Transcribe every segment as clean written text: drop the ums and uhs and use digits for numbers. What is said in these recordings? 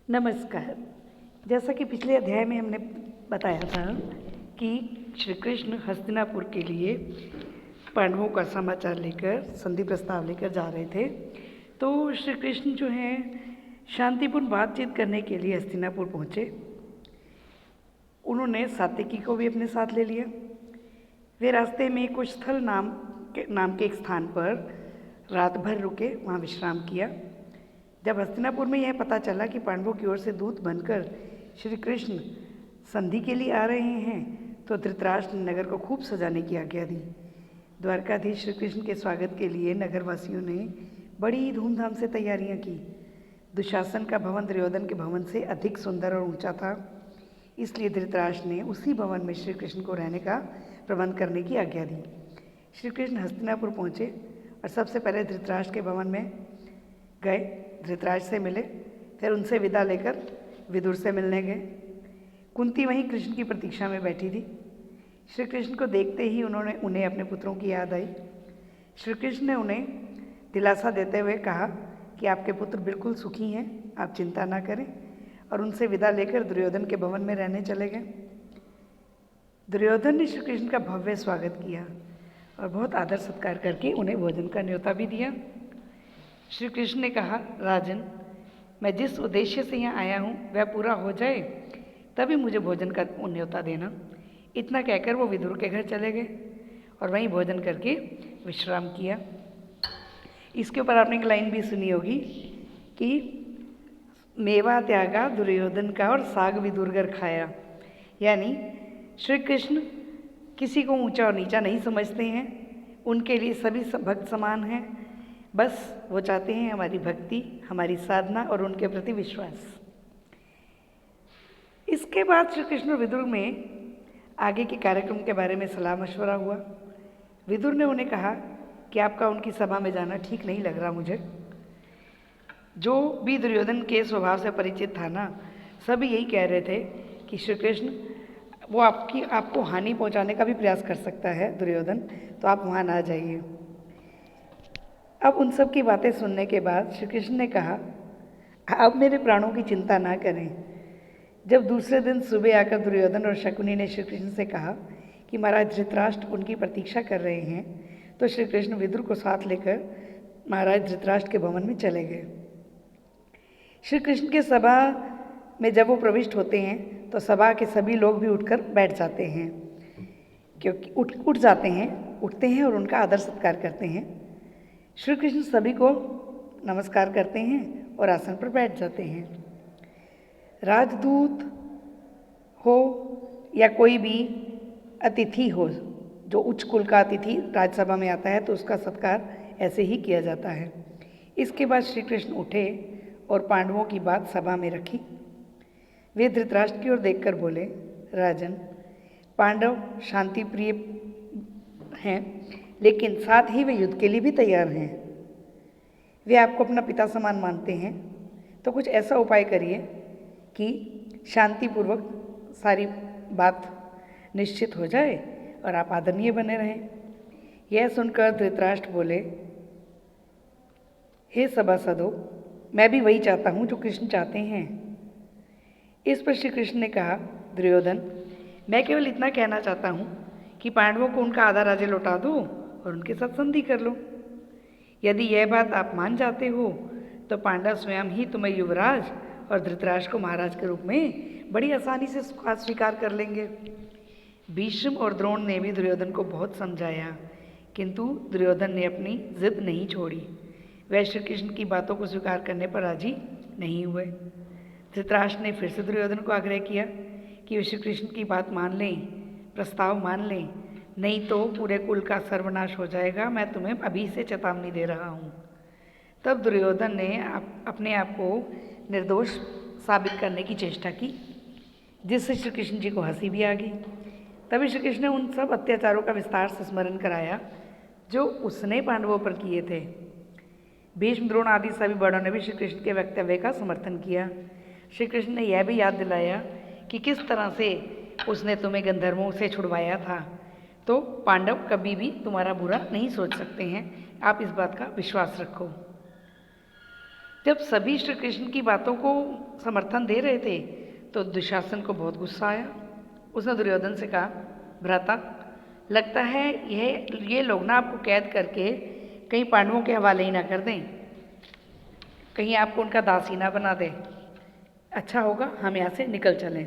नमस्कार। जैसा कि पिछले अध्याय में हमने बताया था कि श्री कृष्ण हस्तिनापुर के लिए पांडवों का समाचार लेकर संधि प्रस्ताव लेकर जा रहे थे। तो श्री कृष्ण जो हैं शांतिपूर्ण बातचीत करने के लिए हस्तिनापुर पहुँचे। उन्होंने सात्यकी को भी अपने साथ ले लिया। वे रास्ते में कुशस्थल नाम के एक स्थान पर रात भर रुके, वहाँ विश्राम किया। जब हस्तिनापुर में यह पता चला कि पांडवों की ओर से दूत बनकर श्री कृष्ण संधि के लिए आ रहे हैं, तो धृतराष्ट्र ने नगर को खूब सजाने की आज्ञा दी। द्वारकाधीश श्री कृष्ण के स्वागत के लिए नगरवासियों ने बड़ी धूमधाम से तैयारियां की। दुशासन का भवन दुर्योधन के भवन से अधिक सुंदर और ऊंचा था, इसलिए धृतराष्ट्र ने उसी भवन में श्री कृष्ण को रहने का प्रबंध करने की आज्ञा दी। श्री कृष्ण हस्तिनापुर पहुँचे और सबसे पहले धृतराष्ट्र के भवन में गए, धृतराष्ट्र से मिले, फिर उनसे विदा लेकर विदुर से मिलने गए। कुंती वहीं कृष्ण की प्रतीक्षा में बैठी थी। श्री कृष्ण को देखते ही उन्हें अपने पुत्रों की याद आई। श्री कृष्ण ने उन्हें दिलासा देते हुए कहा कि आपके पुत्र बिल्कुल सुखी हैं, आप चिंता ना करें, और उनसे विदा लेकर दुर्योधन के भवन में रहने चले गए। दुर्योधन ने श्री कृष्ण का भव्य स्वागत किया और बहुत आदर सत्कार करके उन्हें भोजन का न्योता भी दिया। श्री कृष्ण ने कहा, राजन, मैं जिस उद्देश्य से यहाँ आया हूँ वह पूरा हो जाए तभी मुझे भोजन का न्योता देना। इतना कहकर वो विदुर के घर चले गए और वहीं भोजन करके विश्राम किया। इसके ऊपर आपने एक लाइन भी सुनी होगी कि मेवा त्यागा दुर्योधन का और साग विदुरगर खाया। यानी श्री कृष्ण किसी को ऊंचा और नीचा नहीं समझते हैं, उनके लिए सभी भक्त समान हैं। बस वो चाहते हैं हमारी भक्ति, हमारी साधना और उनके प्रति विश्वास। इसके बाद श्री कृष्ण और विदुर में आगे के कार्यक्रम के बारे में सलाह मशवरा हुआ। विदुर ने उन्हें कहा कि आपका उनकी सभा में जाना ठीक नहीं लग रहा मुझे। जो भी दुर्योधन के स्वभाव से परिचित था ना, सभी यही कह रहे थे कि श्री कृष्ण वो आपको हानि पहुंचाने का भी प्रयास कर सकता है दुर्योधन, तो आप वहाँ ना जाइए। अब उन सब की बातें सुनने के बाद श्री कृष्ण ने कहा, अब मेरे प्राणों की चिंता ना करें। जब दूसरे दिन सुबह आकर दुर्योधन और शकुनी ने श्री कृष्ण से कहा कि महाराज धृतराष्ट्र उनकी प्रतीक्षा कर रहे हैं, तो श्री कृष्ण विदुर को साथ लेकर महाराज धृतराष्ट्र के भवन में चले गए। श्री कृष्ण के सभा में जब वो प्रविष्ट होते हैं तो सभा के सभी लोग भी उठकर बैठ जाते हैं, क्योंकि उठते हैं और उनका आदर सत्कार करते हैं। श्री कृष्ण सभी को नमस्कार करते हैं और आसन पर बैठ जाते हैं। राजदूत हो या कोई भी अतिथि हो, जो उच्च कुल का अतिथि राजसभा में आता है तो उसका सत्कार ऐसे ही किया जाता है। इसके बाद श्री कृष्ण उठे और पांडवों की बात सभा में रखी। वे धृतराष्ट्र की ओर देखकर बोले, राजन, पांडव शांति प्रिय हैं, लेकिन साथ ही वे युद्ध के लिए भी तैयार हैं। वे आपको अपना पिता समान मानते हैं, तो कुछ ऐसा उपाय करिए कि शांतिपूर्वक सारी बात निश्चित हो जाए और आप आदरणीय बने रहें। यह सुनकर धृतराष्ट्र बोले, हे सभासदों, मैं भी वही चाहता हूँ जो कृष्ण चाहते हैं। इस पर श्री कृष्ण ने कहा, दुर्योधन, मैं केवल इतना कहना चाहता हूँ कि पांडवों को उनका आधा राज्य लौटा दो और उनके साथ संधि कर लो। यदि यह बात आप मान जाते हो तो पांडव स्वयं ही तुम्हें युवराज और धृतराष्ट्र को महाराज के रूप में बड़ी आसानी से स्वीकार कर लेंगे। भीष्म और द्रोण ने भी दुर्योधन को बहुत समझाया, किंतु दुर्योधन ने अपनी जिद नहीं छोड़ी। वह श्री कृष्ण की बातों को स्वीकार करने पर राजी नहीं हुए। धृतराष्ट्र ने फिर से दुर्योधन को आग्रह किया कि वे श्री कृष्ण की बात मान लें, प्रस्ताव मान लें, नहीं तो पूरे कुल का सर्वनाश हो जाएगा। मैं तुम्हें अभी से चेतावनी दे रहा हूँ। तब दुर्योधन ने अपने आप को निर्दोष साबित करने की चेष्टा की, जिससे श्री कृष्ण जी को हंसी भी आ गई। तभी श्री कृष्ण ने उन सब अत्याचारों का विस्तार से स्मरण कराया जो उसने पांडवों पर किए थे। भीष्म, द्रोण आदि सभी बड़ों ने भी श्री कृष्ण के वक्तव्य का समर्थन किया। श्री कृष्ण ने यह भी याद दिलाया कि किस तरह से उसने तुम्हें गंधर्वों से छुड़वाया था, तो पांडव कभी भी तुम्हारा बुरा नहीं सोच सकते हैं। आप इस बात का विश्वास रखो। जब सभी श्री कृष्ण की बातों को समर्थन दे रहे थे तो दुशासन को बहुत गुस्सा आया। उसने दुर्योधन से कहा, भ्राता, लगता है ये लोग ना आपको कैद करके कहीं पांडवों के हवाले ही ना कर दें, कहीं आपको उनका दास ही ना बना दें। अच्छा होगा हम यहाँ से निकल चलें।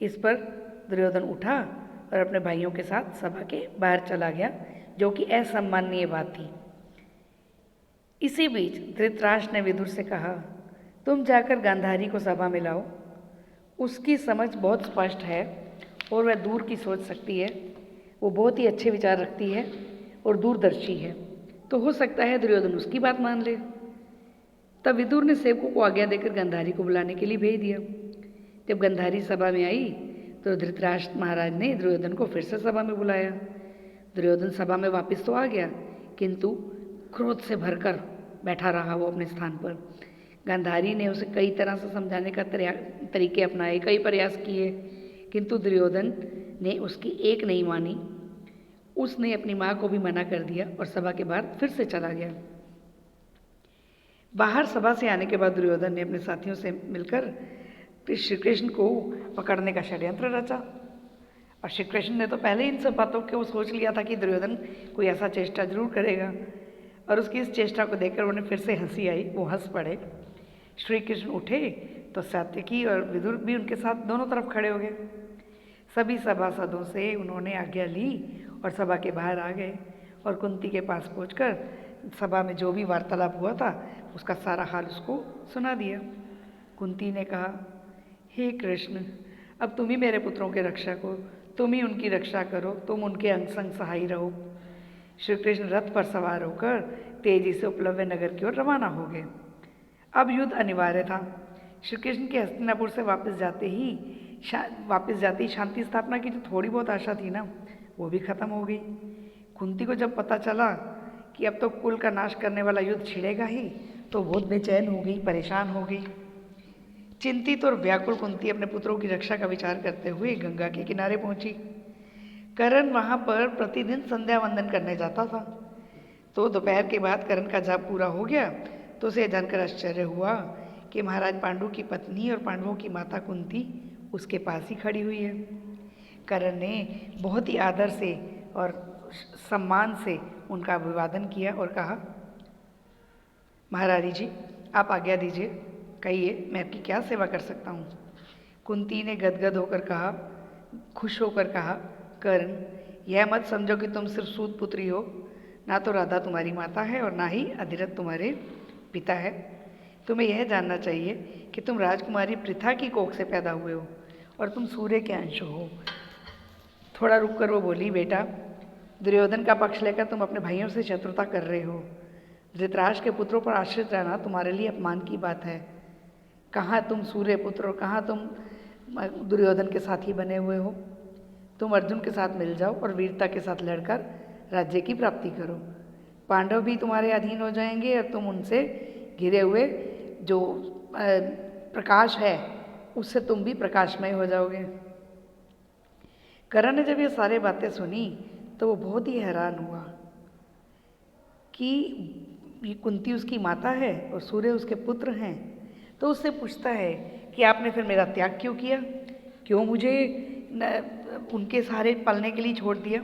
इस पर दुर्योधन उठा और अपने भाइयों के साथ सभा के बाहर चला गया, जो कि असम्माननीय बात थी। इसी बीच धृतराष्ट्र ने विदुर से कहा, तुम जाकर गांधारी को सभा में लाओ। उसकी समझ बहुत स्पष्ट है और वह दूर की सोच सकती है। वो बहुत ही अच्छे विचार रखती है और दूरदर्शी है, तो हो सकता है दुर्योधन उसकी बात मान ले। तब विदुर ने सेवकों को आज्ञा देकर गांधारी को बुलाने के लिए भेज दिया। जब गांधारी सभा में आई तो धृतराष्ट्र महाराज ने दुर्योधन को फिर से सभा में बुलाया। दुर्योधन सभा में वापस तो आ गया, किंतु क्रोध से भरकर बैठा रहा वो अपने स्थान पर। गांधारी ने उसे कई तरह से समझाने का तरीके अपनाए, कई प्रयास किए, किंतु दुर्योधन ने उसकी एक नहीं मानी। उसने अपनी माँ को भी मना कर दिया और सभा के बाहर फिर से चला गया। बाहर सभा से आने के बाद दुर्योधन ने अपने साथियों से मिलकर श्री कृष्ण को पकड़ने का षड्यंत्र रचा। और श्री कृष्ण ने तो पहले इन सब बातों को सोच लिया था कि दुर्योधन कोई ऐसा चेष्टा जरूर करेगा, और उसकी इस चेष्टा को देखकर उन्हें फिर से हंसी आई। वो हंस पड़े। श्री कृष्ण उठे तो सात्यकी और विदुर भी उनके साथ दोनों तरफ खड़े हो गए। सभी सभासदों से उन्होंने आज्ञा ली और सभा के बाहर आ गए और कुंती के पास पहुंचकर सभा में जो भी वार्तालाप हुआ था उसका सारा हाल उसको सुना दिया। कुंती ने कहा, हे कृष्ण, अब तुम ही मेरे पुत्रों के रक्षक हो, तुम ही उनकी रक्षा करो, तुम उनके अंग संग सहाय रहो। श्री कृष्ण रथ पर सवार होकर तेजी से उपलव्य नगर की ओर रवाना हो गए। अब युद्ध अनिवार्य था। श्री कृष्ण के हस्तिनापुर से वापस जाते ही शांति स्थापना की जो थोड़ी बहुत आशा थी ना, वो भी खत्म हो गई। कुंती को जब पता चला कि अब तो कुल का नाश करने वाला युद्ध छिड़ेगा ही, तो बहुत बेचैन हो गई, परेशान हो गई। चिंतित और व्याकुल कुंती अपने पुत्रों की रक्षा का विचार करते हुए गंगा के किनारे पहुंची। कर्ण वहां पर प्रतिदिन संध्या वंदन करने जाता था। तो दोपहर के बाद कर्ण का जाप पूरा हो गया तो उसे जानकर आश्चर्य हुआ कि महाराज पांडु की पत्नी और पांडवों की माता कुंती उसके पास ही खड़ी हुई है। कर्ण ने बहुत ही आदर से और सम्मान से उनका अभिवादन किया और कहा, महारानी जी, आप आज्ञा दीजिए, कहिए मैं आपकी क्या सेवा कर सकता हूँ। कुंती ने गदगद होकर कहा, खुश होकर कहा, कर्ण, यह मत समझो कि तुम सिर्फ सूत पुत्री हो, ना तो राधा तुम्हारी माता है और ना ही अधिरथ तुम्हारे पिता है। तुम्हें यह जानना चाहिए कि तुम राजकुमारी पृथा की कोख से पैदा हुए हो और तुम सूर्य के अंश हो। थोड़ा रुककर वो बोली, बेटा, दुर्योधन का पक्ष लेकर तुम अपने भाइयों से शत्रुता कर रहे हो। धृतराष्ट्र के पुत्रों पर आश्रित रहना तुम्हारे लिए अपमान की बात है। कहाँ तुम सूर्य पुत्र और कहाँ तुम दुर्योधन के साथी बने हुए हो। तुम अर्जुन के साथ मिल जाओ और वीरता के साथ लड़कर राज्य की प्राप्ति करो। पांडव भी तुम्हारे अधीन हो जाएंगे और तुम उनसे घिरे हुए जो प्रकाश है उससे तुम भी प्रकाशमय हो जाओगे। कर्ण ने जब ये सारी बातें सुनी तो वो बहुत ही हैरान हुआ कि ये कुंती उसकी माता है और सूर्य उसके पुत्र हैं। तो उससे पूछता है कि आपने फिर मेरा त्याग क्यों किया, क्यों मुझे उनके सहारे पलने के लिए छोड़ दिया।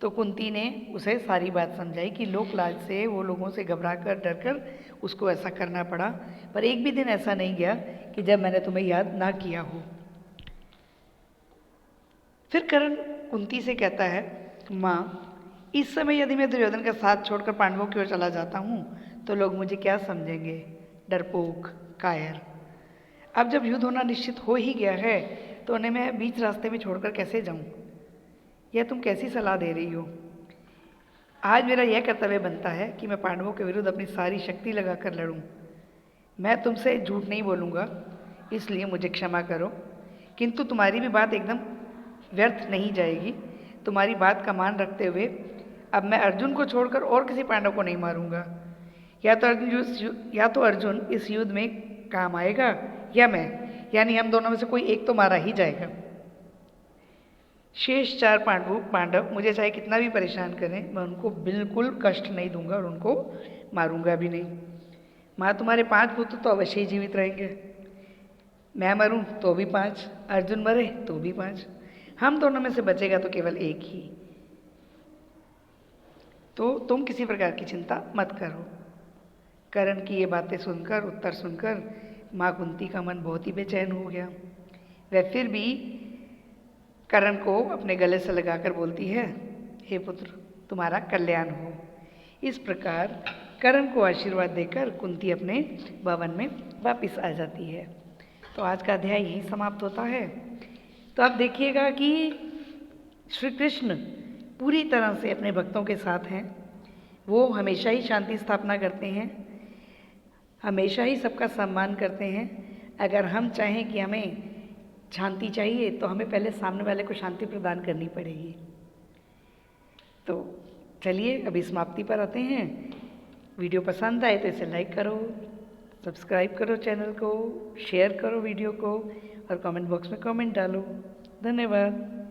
तो कुंती ने उसे सारी बात समझाई कि लोक लाज से वो लोगों से घबरा कर डर कर उसको ऐसा करना पड़ा, पर एक भी दिन ऐसा नहीं गया कि जब मैंने तुम्हें याद ना किया हो। फिर कर्ण कुंती से कहता है, माँ, इस समय यदि मैं दुर्योधन का साथ छोड़कर पांडवों की ओर चला जाता हूँ तो लोग मुझे क्या समझेंगे, डरपोक, कायर। अब जब युद्ध होना निश्चित हो ही गया है तो उन्हें मैं बीच रास्ते में छोड़कर कैसे जाऊं? यह तुम कैसी सलाह दे रही हो? आज मेरा यह कर्तव्य बनता है कि मैं पांडवों के विरुद्ध अपनी सारी शक्ति लगाकर लड़ूं। मैं तुमसे झूठ नहीं बोलूँगा, इसलिए मुझे क्षमा करो, किंतु तुम्हारी भी बात एकदम व्यर्थ नहीं जाएगी। तुम्हारी बात का मान रखते हुए अब मैं अर्जुन को छोड़कर और किसी पांडव को नहीं मारूंगा। या तो अर्जुन इस युद्ध में काम आएगा या मैं, यानी हम दोनों में से कोई एक तो मारा ही जाएगा। शेष 4 पांडव मुझे चाहे कितना भी परेशान करें, मैं उनको बिल्कुल कष्ट नहीं दूंगा और उनको मारूंगा भी नहीं। माँ तुम्हारे 5 पुत्र तो अवश्य ही जीवित रहेंगे, मैं मरूं तो भी 5, अर्जुन मरे तो भी 5, हम दोनों में से बचेगा तो केवल एक ही। तो तुम किसी प्रकार की चिंता मत करो। कर्ण की ये बातें सुनकर, उत्तर सुनकर माँ कुंती का मन बहुत ही बेचैन हो गया। वह फिर भी कर्ण को अपने गले से लगाकर बोलती है, हे पुत्र, तुम्हारा कल्याण हो। इस प्रकार कर्ण को आशीर्वाद देकर कुंती अपने भवन में वापस आ जाती है। तो आज का अध्याय यहीं समाप्त होता है। तो आप देखिएगा कि श्री कृष्ण पूरी तरह से अपने भक्तों के साथ हैं। वो हमेशा ही शांति स्थापना करते हैं, हमेशा ही सबका सम्मान करते हैं। अगर हम चाहें कि हमें शांति चाहिए तो हमें पहले सामने वाले को शांति प्रदान करनी पड़ेगी। तो चलिए अभी समाप्ति पर आते हैं। वीडियो पसंद आए तो इसे लाइक करो, सब्सक्राइब करो चैनल को, शेयर करो वीडियो को और कमेंट बॉक्स में कमेंट डालो। धन्यवाद।